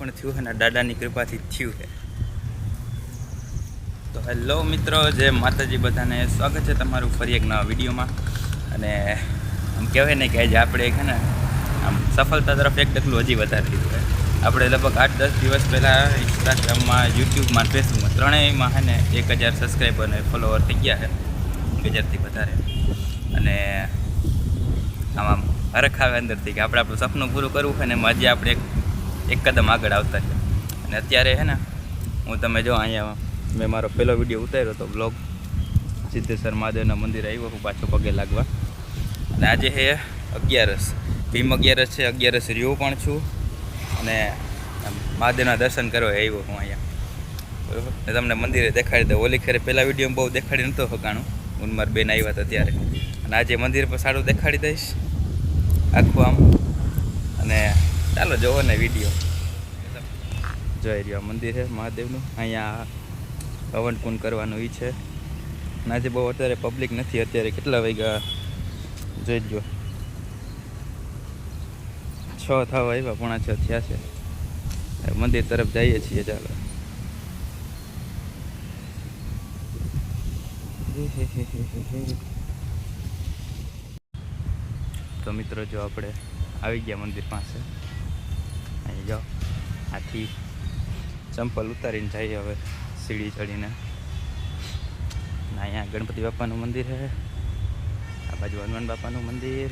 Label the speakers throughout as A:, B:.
A: પણ થયું છે ને દાદાની કૃપાથી થયું છે. તો હેલો મિત્રો, જય માતાજી બધાને. સ્વાગત છે તમારું ફરી એક નવા વિડીયોમાં. અને આમ કહેવાય ને કે આજે આપણે છે ને આમ સફળતા તરફ એક ડગલું હજી વધારી દીધું છે. આપણે લગભગ 8-10 દિવસ પહેલાં ઇન્સ્ટાગ્રામમાં, યુટ્યુબમાં, ફેસબુકમાં ત્રણેયમાં છે ને 1000 સબસ્ક્રાઈબર અને ફોલોવર થઈ ગયા છે, 1000થી વધારે. અને આમ હરખ આવે અંદરથી કે આપણે આપણું સપનું પૂરું કરવું છે ને એમાં હજી આપણે એક કદમ આગળ આવતા છે. અને અત્યારે છે ને હું તમે જો અહીંયા મેં મારો પહેલો વિડીયો ઉતાર્યો હતો, બ્લોગ. સિદ્ધેશ્વર મહાદેવના મંદિરે આવ્યો હું પાછો પગે લાગવા. અને આજે છે 11 ભીમ 11 છે, 11 રહ્યો પણ છું. અને મહાદેવના દર્શન કરવા આવ્યો હું અહીંયા, બરાબર. ને તમને મંદિરે દેખાડી દઉં. ઓલી ખેરે પહેલાં વિડીયોમાં બહુ દેખાડી નહોતો હકાણું, હું મારા બેન આવ્યા હતા ત્યારે. અને આજે મંદિર પર સારું દેખાડી દઈશ આખું આમ. અને ચાલો જોવો ને વિડીયો. જોઈ રહ્યો મંદિર છે મહાદેવનું. અહીંયા હવન કુંડ કરવાનું એ છે. અને આજે બહુ અત્યારે પબ્લિક નથી. અત્યારે કેટલા વાગ્યા જોઈ જો, 6 થવા આવ્યા, 5:45 થયા છે. મંદિર તરફ જઈએ છીએ. ચાલો. તો મિત્રો જો આપણે આવી ગયા મંદિર પાસે. અહીં જાઓ, આથી ચંપલ ઉતારીને જઈએ હવે સીડી ચડીને. અહીંયા ગણપતિ બાપાનું મંદિર છે, આ બાજુ હનુમાન બાપાનું મંદિર,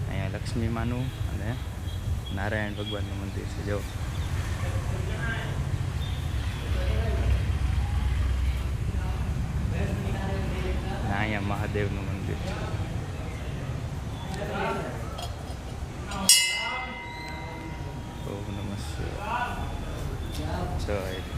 A: અહીંયા લક્ષ્મી માનું અને નારાયણ ભગવાનનું મંદિર છે. જો અહીંયા મહાદેવનું મંદિર છે. ઓમ નમઃ શિવાય. જય.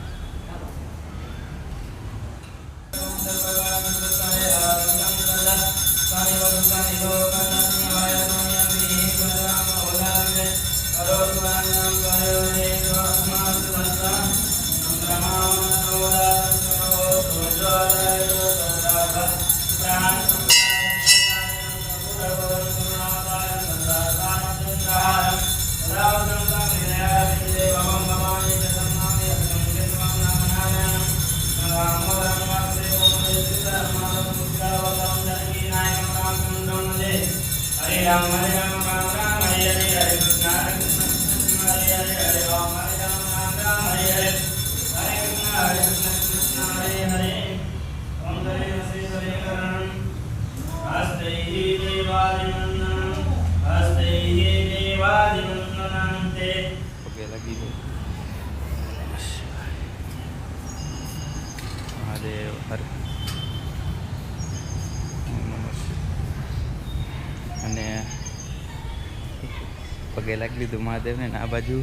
A: પગે લાગી ગયો. મહાદેવ હર. અને પગે લાગી લીધું મહાદેવને. આ બાજુ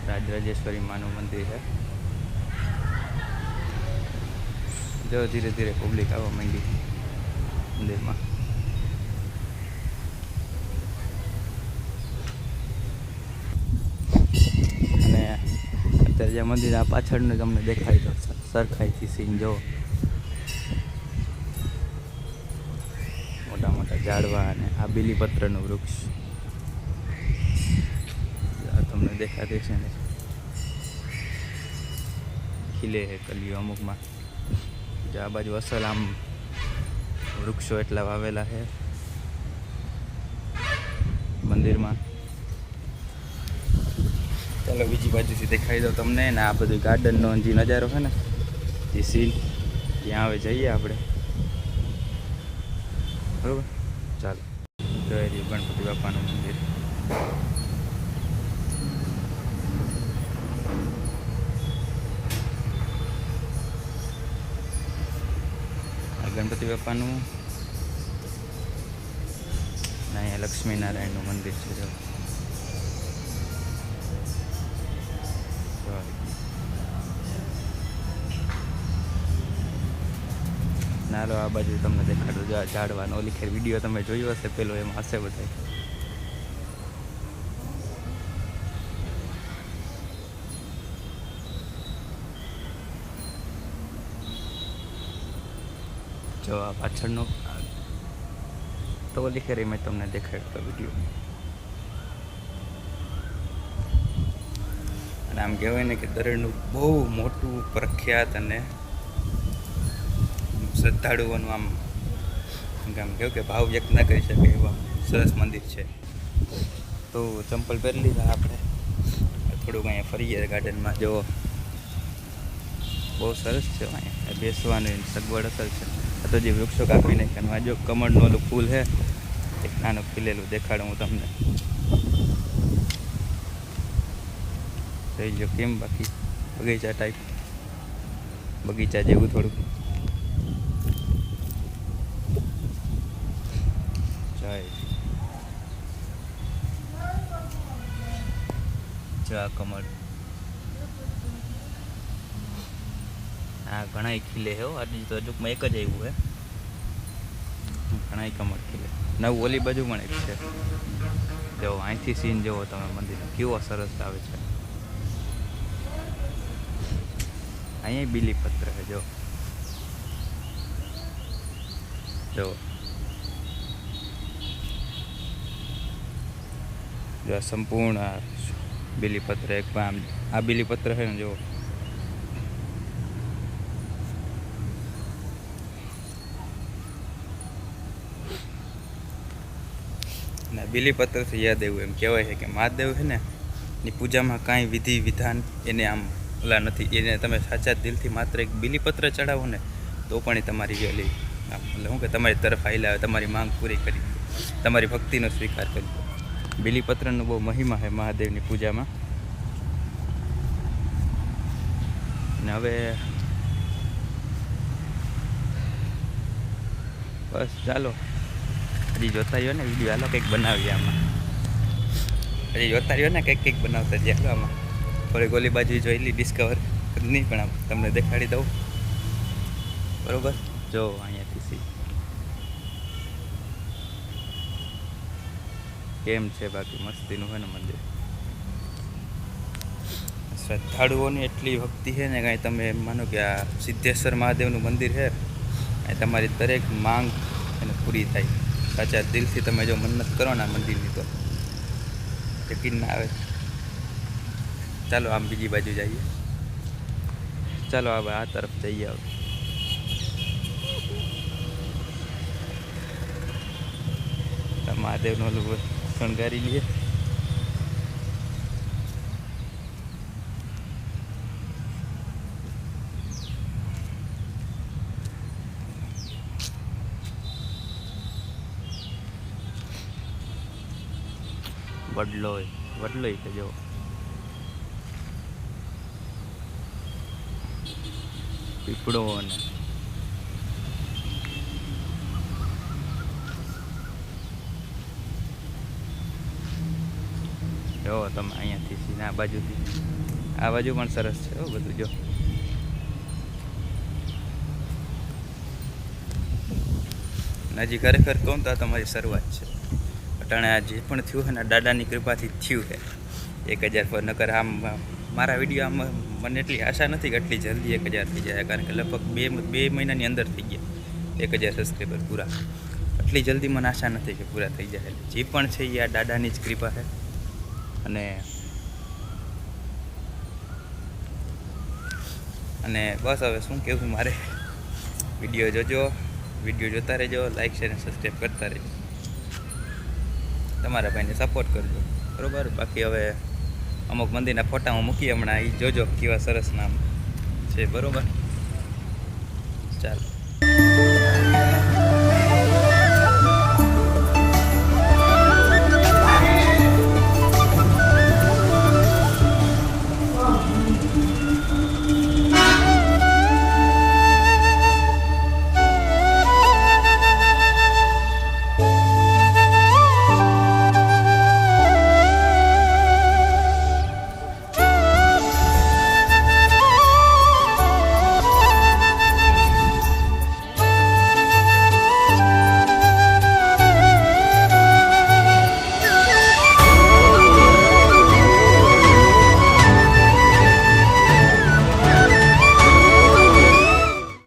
A: રાજરાજેશ્વરી માનું મંદિર છે. જો ધીરે ધીરે પબ્લિક આવવા માંડી મંદિરમાં. અને અત્યારે જે મંદિર આ પાછળનું તમને દેખાય તો સરખાઈથી સીન જો, મોટા મોટા ઝાડવા અને આ બીલીપત્રનું વૃક્ષ તમને દેખાતી છે ને. ખીલે હે કલિયું અમુકમાં. જો આ બાજુ અસલ આમ વૃક્ષો એટલા વાવેલા છે મંદિરમાં. ચાલો બીજી બાજુથી દેખાડી દો તમને. ને આ બધું ગાર્ડનનો જે નજારો છે ને, જે સીન, ત્યાં હવે જઈએ આપણે, બરાબર. ચાલો. જોઈ રહ્યું ગણપતિ બાપાનું મંદિર. ગણપતિ બાપાનું. અહીંયા લક્ષ્મીનારાયણનું મંદિર છે. જો નાલો આ બાજુ તમને દેખાડું. ઝાડવાનો ઓલી ખેર વિડીયો તમે જોયો હશે પેલો, એમાં હશે બધા. જો આ પાછળનો તો ઓલી ખેરી મેં તમને દેખાડ્યો વિડીયો. આમ કહેવાય ને કે દરડનું બહુ મોટું પ્રખ્યાત અને શ્રદ્ધાળુઓનું આમ આમ કેવું કે ભાવ વ્યક્ત ના કરી શકે એવા સરસ મંદિર છે. તો ચંપલ પહેરી લીધા આપણે, થોડુંક અહીંયા ફરીએ ગાર્ડનમાં. જો બહુ સરસ છે અહીંયા બેસવાની સગવડ અસર છે. આ તો જે વૃક્ષો કાપી નાખ્યા, આ જો કમળનું ઓલું ફૂલ છે એક નાનું ખીલેલું, દેખાડું હું તમને. જોઈ જો કેમ બાકી બગીચા ટાઈપ, બગીચા જેવું થોડુંક. જય કમળ, હા ઘણા ખીલે હે. આજે તો ટૂંકમાં એક જ આવ્યું હે, ઘણા કમળ ખીલે. નવું ઓલી બાજુ પણ એક છે. જો અહીંથી સીન જોવો તમે મંદિર કેવો સરસ આવે છે. અહીંયા બીલીપત્ર છે. જો જો જો આ સંપૂર્ણ બીલીપત્ર એક આમ આ બીલીપત્ર છે ને, જો ને બીલીપત્રથી યાદ આવ્યું, એમ કહેવાય છે કે મહાદેવ છે ને ની પૂજામાં કાંઈ વિધિ વિધાન એને આમ ઓલા નથી. એને તમે સાચા દિલથી માત્ર એક બીલીપત્ર ચડાવો ને તો પણ એ તમારી ઓલી એટલે શું કે તમારી તરફ આવેલા આવે, તમારી માંગ પૂરી કરી, તમારી ભક્તિનો સ્વીકાર કરી. બીલીપત્રનો બહુ મહિમા છે મહાદેવની પૂજામાં. ને હવે બસ ચાલો, હજી જોતા રહ્યો ને વિડીયો, હાલો કંઈક બનાવીએ આમાં. હજી જોતા રહ્યો ને કંઈક બનાવતા જઈએ. હાલો આમાં થોડી ગોલી બાજુ જોયેલી ડિસ્કવર નહીં, પણ આમ તમને દેખાડી દઉં. બરાબર, જો અહીંયાથી સી કેમ છે, બાકી મસ્તીનું હોય ને મંદિર. શ્રદ્ધાળુઓની એટલી ભક્તિ છે ને, કાંઈ તમે એમ માનો કે આ સિદ્ધેશ્વર મહાદેવનું મંદિર છે, એ તમારી દરેક માંગ એને પૂરી થાય. સાચા દિલથી તમે જો મન્નત કરો ને આ મંદિરની તો યકીન ના આવે. ચાલો આમ બીજી બાજુ જઈએ. ચાલો હવે આ તરફ જઈએ. હવે મહાદેવનું ઓલું શણગારી લઈએ. વડલોય કે જો પીપળો અને જો તમે અહીંયાથી સીધા આ બાજુથી, આ બાજુ પણ સરસ છે બધું. જો હજી ખરેખર કહું તો તમારી શરૂઆત છે. અટાણે આ જે પણ થયું છે ને દાદાની કૃપાથી થયું છે. 1000 પર નકર આમ મારા વિડીયો આમ મને એટલી આશા નથી કે એટલી જલ્દી 1000 થઈ જાય, કારણ કે લગભગ બે મહિનાની અંદર થઈ ગયા 1000 સબસ્ક્રાઈબર પૂરા. એટલી જલ્દી મને આશા નથી કે પૂરા થઈ જાય. જે પણ છે એ આ દાદાની જ કૃપા છે. અને બસ હવે શું કહેવું મારે, વિડીયો જોજો, વિડીયો જોતા રહેજો, લાઈક શેર અને સબસ્ક્રાઈબ કરતા રહેજો. તમારા ભાઈને સપોર્ટ કરજો, બરાબર. બાકી હવે અમુક મંદિરના ફોટા હું મૂકી હમણાં, એ જોજો કેવા સરસ નામ છે, બરાબર. ચાલો.